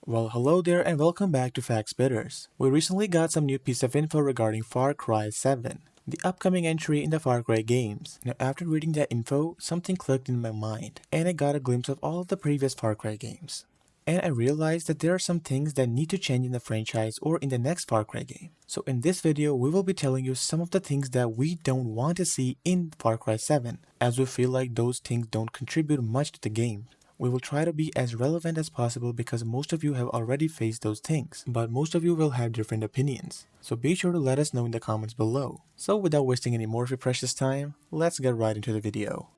Well, hello there and welcome back to Facts Bitters. We recently got some new piece of info regarding Far Cry 7, the upcoming entry in the Far Cry games. Now, after reading that info, something clicked in my mind, and I got a glimpse of all of the previous Far Cry games. And I realized that there are some things that need to change in the franchise or in the next Far Cry game. So in this video, we will be telling you some of the things that we don't want to see in Far Cry 7, as we feel like those things don't contribute much to the game. We will try to be as relevant as possible because most of you have already faced those things, but most of you will have different opinions. So be sure to let us know in the comments below. So without wasting any more of your precious time, let's get right into the video.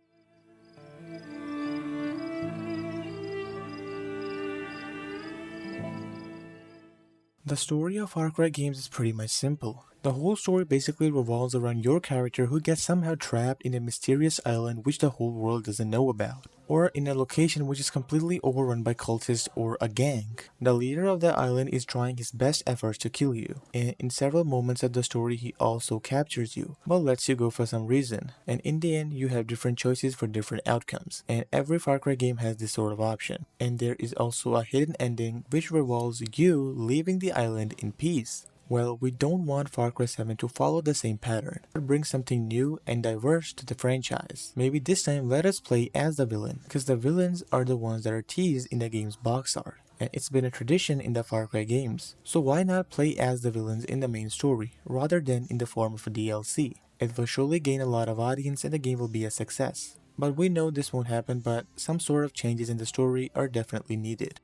The story of Far Cry games is pretty much simple. The whole story basically revolves around your character who gets somehow trapped in a mysterious island which the whole world doesn't know about, or in a location which is completely overrun by cultists or a gang. The leader of the island is trying his best efforts to kill you, and in several moments of the story he also captures you, but lets you go for some reason, and in the end you have different choices for different outcomes, and every Far Cry game has this sort of option. And there is also a hidden ending which revolves you leaving the island in peace. Well, we don't want Far Cry 7 to follow the same pattern, but bring something new and diverse to the franchise. Maybe this time let us play as the villain, because the villains are the ones that are teased in the game's box art, and it's been a tradition in the Far Cry games. So why not play as the villains in the main story, rather than in the form of a DLC? It will surely gain a lot of audience and the game will be a success. But we know this won't happen, but some sort of changes in the story are definitely needed.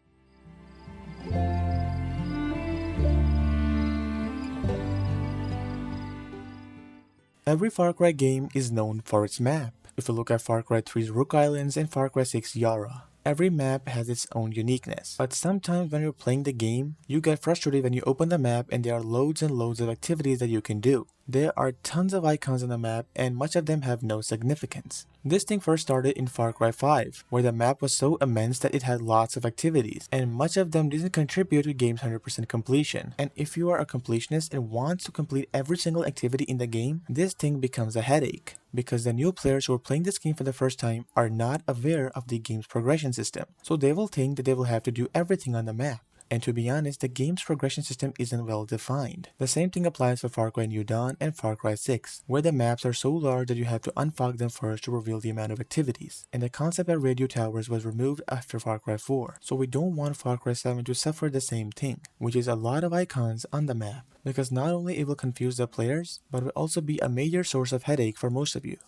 Every Far Cry game is known for its map. If you look at Far Cry 3's Rook Islands and Far Cry 6 Yara, every map has its own uniqueness. But sometimes when you're playing the game, you get frustrated when you open the map and there are loads and loads of activities that you can do. There are tons of icons on the map and much of them have no significance. This thing first started in Far Cry 5, where the map was so immense that it had lots of activities, and much of them didn't contribute to the game's 100% completion. And if you are a completionist and want to complete every single activity in the game, this thing becomes a headache, because the new players who are playing this game for the first time are not aware of the game's progression system, so they will think that they will have to do everything on the map. And to be honest, the game's progression system isn't well defined. The same thing applies for Far Cry New Dawn and Far Cry 6, where the maps are so large that you have to unfog them first to reveal the amount of activities. And the concept of radio towers was removed after Far Cry 4, so we don't want Far Cry 7 to suffer the same thing, which is a lot of icons on the map, because not only it will confuse the players, but will also be a major source of headache for most of you.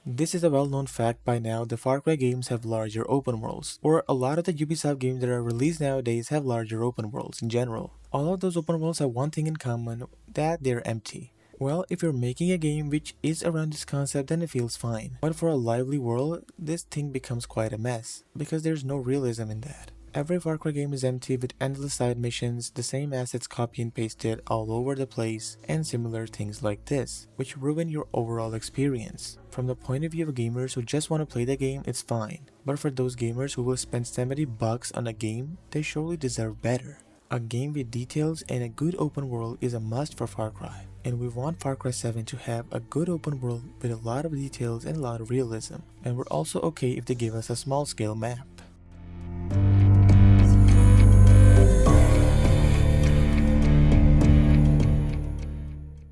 This is a well-known fact by now. The Far Cry games have larger open worlds, or a lot of the Ubisoft games that are released nowadays have larger open worlds in general. All of those open worlds have one thing in common, that they're empty. Well, if you're making a game which is around this concept, then it feels fine. But for a lively world, this thing becomes quite a mess, because there's no realism in that. Every Far Cry game is empty with endless side missions, the same assets copy and pasted all over the place, and similar things like this, which ruin your overall experience. From the point of view of gamers who just want to play the game, it's fine. But for those gamers who will spend $70 on a game, they surely deserve better. A game with details and a good open world is a must for Far Cry. And we want Far Cry 7 to have a good open world with a lot of details and a lot of realism. And we're also okay if they give us a small scale map.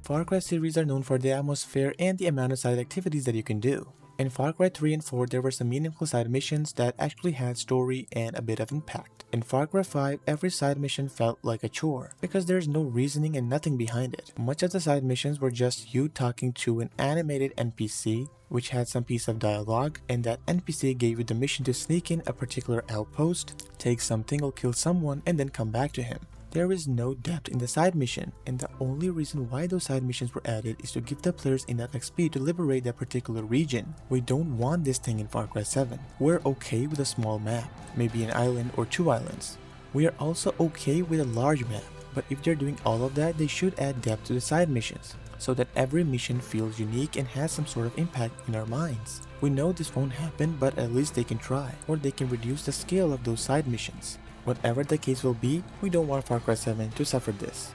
Far Cry series are known for the atmosphere and the amount of side activities that you can do. In Far Cry 3 and 4 there were some meaningful side missions that actually had story and a bit of impact. In Far Cry 5, every side mission felt like a chore, because there's no reasoning and nothing behind it. Much of the side missions were just you talking to an animated NPC, which had some piece of dialogue, and that NPC gave you the mission to sneak in a particular outpost, take something or kill someone, and then come back to him. There is no depth in the side mission, and the only reason why those side missions were added is to give the players enough XP to liberate that particular region. We don't want this thing in Far Cry 7. We're okay with a small map, maybe an island or 2 islands. We are also okay with a large map, but if they're doing all of that, they should add depth to the side missions, so that every mission feels unique and has some sort of impact in our minds. We know this won't happen, but at least they can try, or they can reduce the scale of those side missions. Whatever the case will be, we don't want Far Cry 7 to suffer this.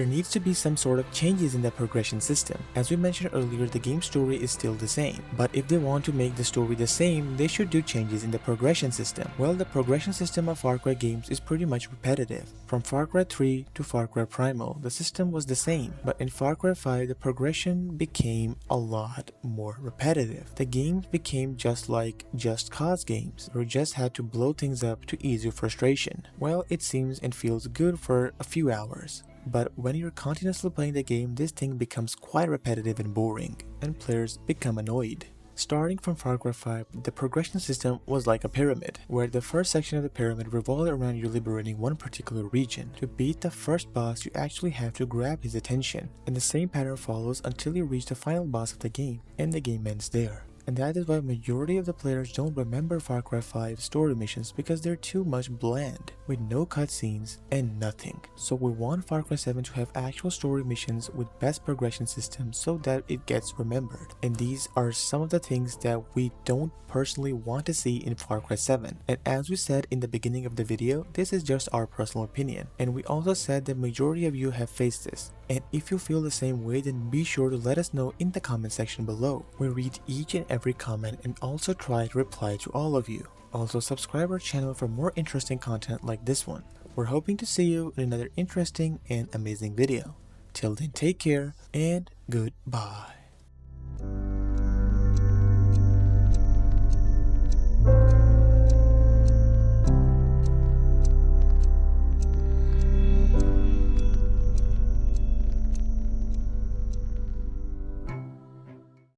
there needs to be some sort of changes in the progression system. As we mentioned earlier, the game story is still the same, but if they want to make the story the same, they should do changes in the progression system. Well, the progression system of Far Cry games is pretty much repetitive. From Far Cry 3 to Far Cry Primal, the system was the same, but in Far Cry 5, the progression became a lot more repetitive. The games became just like Just Cause games, where you just had to blow things up to ease your frustration. Well, it seems and feels good for a few hours. But when you're continuously playing the game, this thing becomes quite repetitive and boring, and players become annoyed. Starting from Far Cry 5, the progression system was like a pyramid, where the first section of the pyramid revolved around you liberating one particular region. To beat the first boss, you actually have to grab his attention, and the same pattern follows until you reach the final boss of the game, and the game ends there. And that is why majority of the players don't remember Far Cry 5 story missions, because they're too much bland, with no cutscenes and nothing. So we want Far Cry 7 to have actual story missions with best progression systems so that it gets remembered. And these are some of the things that we don't personally want to see in Far Cry 7. And as we said in the beginning of the video, this is just our personal opinion. And we also said that majority of you have faced this. And if you feel the same way, then be sure to let us know in the comment section below. We read each and every comment and also try to reply to all of you. Also subscribe our channel for more interesting content like this one. We're hoping to see you in another interesting and amazing video. Till then, take care and goodbye.